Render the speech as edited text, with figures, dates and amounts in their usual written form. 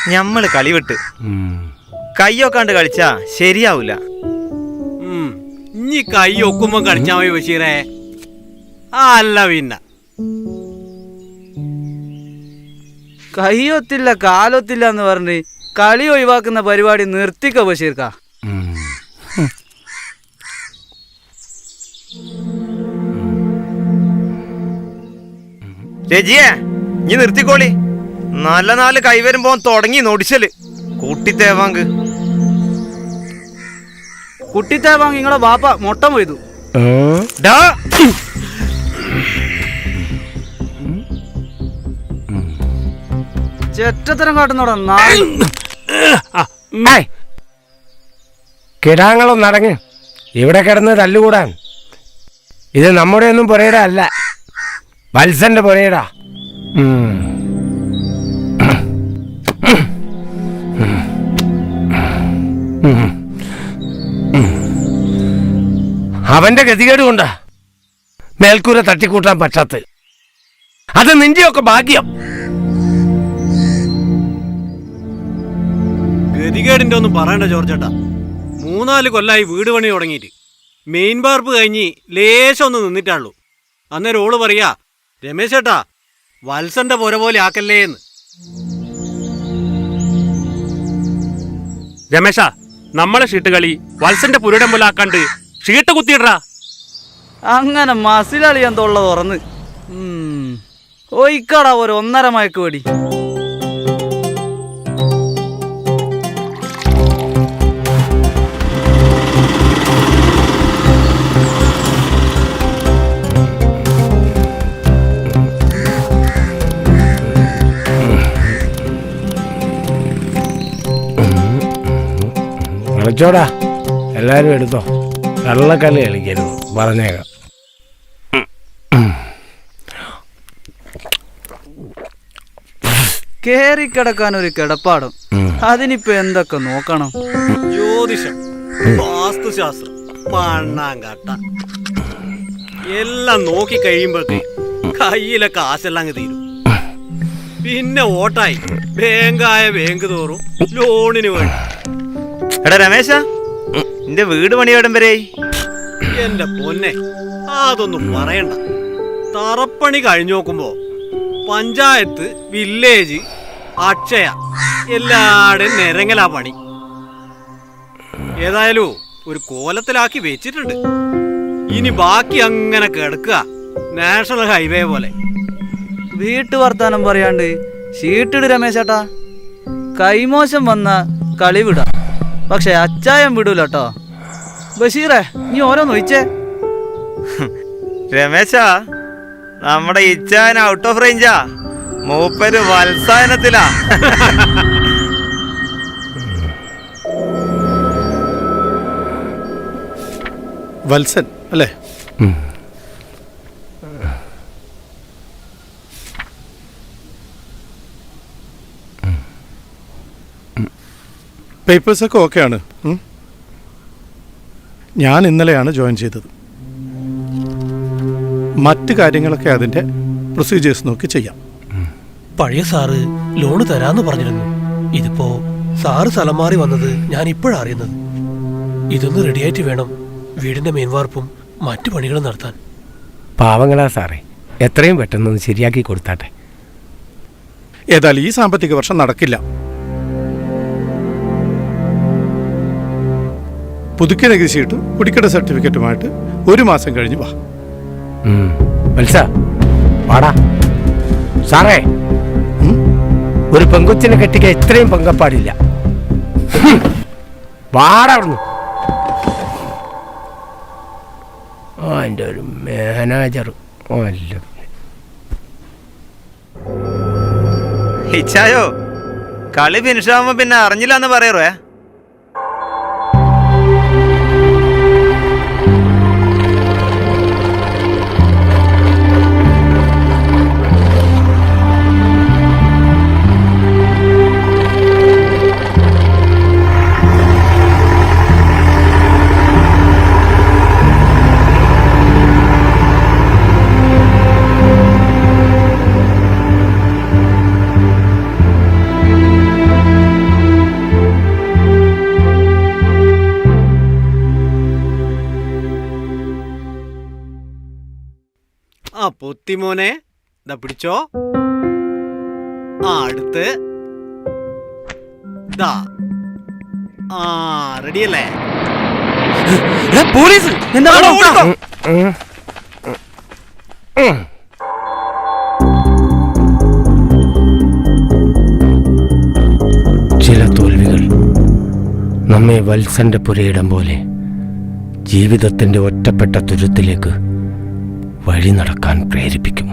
ഞമ്മള് കളി വിട്ട് കയ്യൊക്കാണ്ട് കളിച്ചാ ശരിയാവൂല. ഇനി കൈ ഒക്കുമ്പോ കളിച്ചാ മതി ബഷീറേ. അല്ല പിന്നെ കയ്യൊത്തില്ല കാലൊത്തില്ല എന്ന് പറഞ്ഞ് കളി ഒഴിവാക്കുന്ന പരിപാടി നിർത്തിക്കോ ബഷീർക്ക. രജിയേ നീ നിർത്തിക്കോളി. നല്ല നാല് കൈവരുമ്പോ തുടങ്ങി നോടിച്ചല് കൂട്ടിത്തേവാങ്ക്. കുട്ടിത്തേവാങ്ക് നിങ്ങളെ ബാപ്പ മൊട്ട പോയതു. ചെറ്റത്തരം കാട്ടുന്നോടാ കിടാങ്ങളൊന്നും നടങ്ങ്. ഇവിടെ കിടന്ന് തല്ലുകൂടാൻ. ഇത് നമ്മുടെ ഒന്നും പുരയിടാ അല്ല, വത്സന്റെ പുരയിടാ. അവന്റെ ഗതികേട് കൊണ്ടാ മേൽക്കൂര തട്ടിക്കൂട്ടാൻ പറ്റാത്ത. അത് നിന്റെയൊക്കെ ഭാഗ്യം. ഗതികേടിന്റെ ഒന്നും പറയണ്ട ജോർജേട്ടാ. 3-4 കൊല്ലായി വീട് പണി തുടങ്ങിയിട്ട്. മെയിൻ പാർപ്പ് കഴിഞ്ഞ് ലേശം ഒന്ന് നിന്നിട്ടാള്ളൂ. അന്നേരം ഓള് പറയാ, രമേശ് ചേട്ടാ വത്സന്റെ പുര പോലെ ആക്കല്ലേന്ന്. രമേശ, നമ്മളെ ഷീട്ട് കളി വത്സന്റെ പുരയുടെ പോലെ ആക്കാണ്ട് ഷീട്ട് കുത്തിയിടാ. അങ്ങനെ മസിലളിയാൻ തൊള്ള തുറന്ന് ഒയ്ക്കടാ ഒരു 1.5 മയക്ക് വേടി. കളിച്ചോടാ, എല്ലാരും എടുത്തോ. കള്ളക്കളി കളിക്കരുത്, പറഞ്ഞേക്കാം. കേറിക്കിടക്കാൻ ഒരു കിടപ്പാടും, അതിനിപ്പോ എന്തൊക്കെ നോക്കണം? ജ്യോതിഷം, വാസ്തുശാസ്ത്രം, മണ്ണാങ്കട്ട എല്ലാം നോക്കി കഴിയുമ്പോഴേ കയ്യിലെ കാശെല്ലാം അങ്ങ് തീരും. പിന്നെ ഓട്ടായി ബാങ്കായ ബാങ്ക് തോറും ലോണിന് വേണ്ടി. എടാ രമേശ, നിന്റെ വീട് പണിയോടം വരെ? എന്റെ പൊന്നെ, അതൊന്നും പറയണ്ട. തറപ്പണി കഴിഞ്ഞു നോക്കുമ്പോ പഞ്ചായത്ത്, വില്ലേജ്, അക്ഷയ എല്ലാടും നിരങ്ങലാ പണി. ഏതായാലും ഒരു കോലത്തിലാക്കി വെച്ചിട്ടുണ്ട്. ഇനി ബാക്കി അങ്ങനെ കിടക്കുക നാഷണൽ ഹൈവേ പോലെ. വീട്ടു വർത്താനം പറയാണ്ട് ഷീട്ടിട് രമേശേട്ടാ. കൈമോശം വന്ന കളി വിടാം, പക്ഷെ അച്ചായം വിടൂലട്ടോ. ബഷീറേ, നീ ഓരോന്ന് ഒഴിച്ചേ. രമേശ, നമ്മുടെ ഇച്ചാൻ ഔട്ട് ഓഫ് റേഞ്ചാ. മൂപ്പര് വത്സായനത്തിലാ. വത്സൻ അല്ലേ? പേപ്പേഴ്സൊക്കെ ഓക്കെയാണ്. ഞാൻ ഇന്നലെയാണ് ജോയിൻ ചെയ്തത്. മറ്റു കാര്യങ്ങളൊക്കെ അതിൻ്റെ പ്രൊസീജിയേഴ്സ് നോക്കി ചെയ്യാം. പഴയ സാറ് ലോണ് തരാന്ന് പറഞ്ഞിരുന്നു. ഇതിപ്പോ സാറ് സ്ഥലം മാറി വന്നത് ഞാൻ ഇപ്പോഴാണ് അറിയുന്നത്. ഇതൊന്ന് റെഡിയായിട്ട് വേണം വീടിന്റെ മേൻവാർപ്പും മറ്റു പണികളും നടത്താൻ. പാവങ്ങളാ സാറേ, എത്രയും പെട്ടെന്ന് ശരിയാക്കി കൊടുത്താട്ടെ. ഏതായാലും ഈ സാമ്പത്തിക വർഷം നടക്കില്ല. പുതുക്കിയ നികുതി ഷീട്ടും കുടിക്കട സർട്ടിഫിക്കറ്റുമായിട്ട് 1 മാസം കഴിഞ്ഞ് വാ. വത്സ, വാടാ. സാറേ, ഒരു പെങ്കൊച്ചിനെ കെട്ടിക്കാൻ ഇത്രയും പങ്കപ്പാടില്ല. വാടാ അവിടുന്ന്. എൻ്റെ ഒരു മാനേജർ അല്ല. ഇച്ചായോ, കളി ഫിനിഷാവുമ്പോ പിന്നെ അറിഞ്ഞില്ല എന്ന് പറയറേ. ആ പൊത്തിമോനെ ഇതാ പിടിച്ചോ. ആ അടുത്ത് ഇതാ. ആ റെഡിയല്ലേ? പോലീസ് എന്താ ചില തോൽവികൾ നമ്മെ വത്സന്റെ പുരയിടം പോലെ ജീവിതത്തിന്റെ ഒറ്റപ്പെട്ട തുരുത്തിലേക്ക് വഴി നടക്കാൻ പ്രേരിപ്പിക്കും.